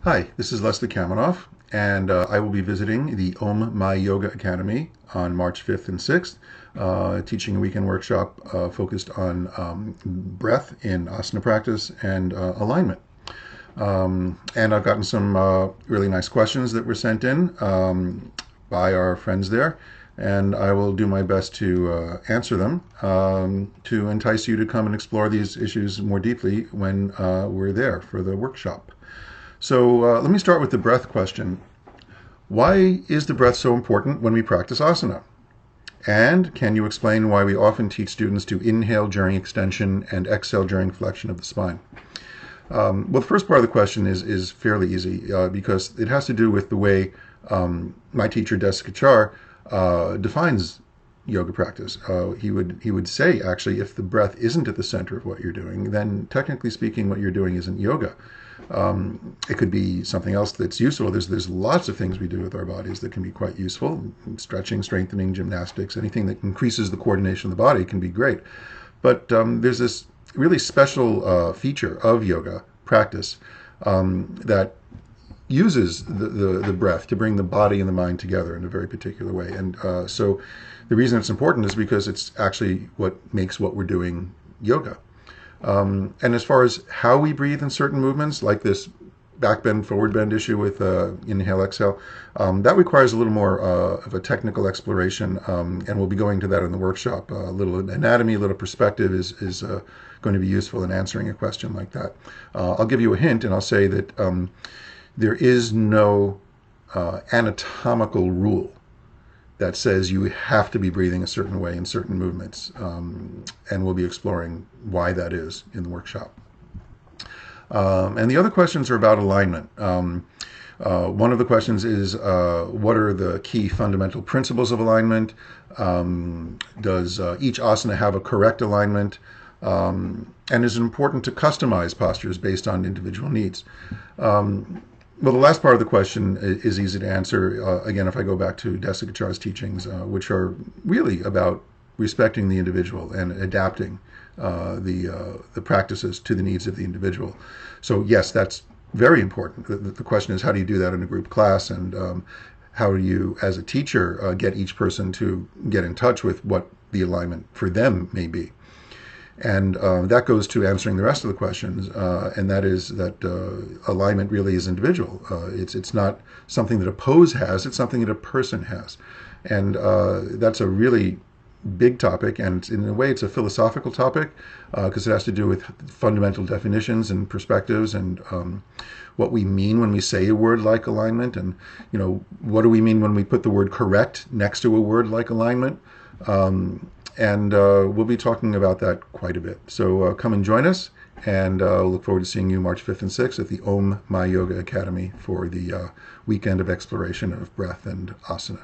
Hi, this is Leslie Kaminoff, and I will be visiting the OmMyYoga Academy on March 5th and 6th, teaching a weekend workshop focused on breath in asana practice and alignment. And I've gotten some really nice questions that were sent in by our friends there, and I will do my best to answer them to entice you to come and explore these issues more deeply when we're there for the workshop. So let me start with the breath question. Why is the breath so important when we practice asana? And can you explain why we often teach students to inhale during extension and exhale during flexion of the spine? Well, the first part of the question is fairly easy because it has to do with the way my teacher, Desikachar, defines yoga practice. He would say, actually, if the breath isn't at the center of what you're doing, then technically speaking, what you're doing isn't yoga. It could be something else that's useful. There's lots of things we do with our bodies that can be quite useful. Stretching, strengthening, gymnastics, anything that increases the coordination of the body can be great. But there's this really special feature of yoga practice that uses the breath to bring the body and the mind together in a very particular way. And so the reason it's important is because it's actually what makes what we're doing yoga. And as far as how we breathe in certain movements, like this back bend, forward bend issue with inhale, exhale, that requires a little more of a technical exploration, and we'll be going to that in the workshop. A little anatomy, a little perspective is going to be useful in answering a question like that. I'll give you a hint, and I'll say that there is no anatomical rule that says you have to be breathing a certain way in certain movements, and we'll be exploring why that is in the workshop. And the other questions are about alignment. One of the questions is, what are the key fundamental principles of alignment? Does each asana have a correct alignment? And is it important to customize postures based on individual needs? Well, the last part of the question is easy to answer. Again, if I go back to Desikachar's teachings, which are really about respecting the individual and adapting the practices to the needs of the individual. So yes, that's very important. The question is, how do you do that in a group class, and how do you, as a teacher, get each person to get in touch with what the alignment for them may be? And that goes to answering the rest of the questions, and that is that alignment really is individual. It's not something that a pose has, it's something that a person has. And that's a really big topic, and in a way it's a philosophical topic because it has to do with fundamental definitions and perspectives, and what we mean when we say a word like alignment, and what do we mean when we put the word correct next to a word like alignment. And we'll be talking about that quite a bit. So come and join us, and we'll look forward to seeing you March 5th and 6th at the OmMyYoga Academy for the weekend of exploration of breath and asana.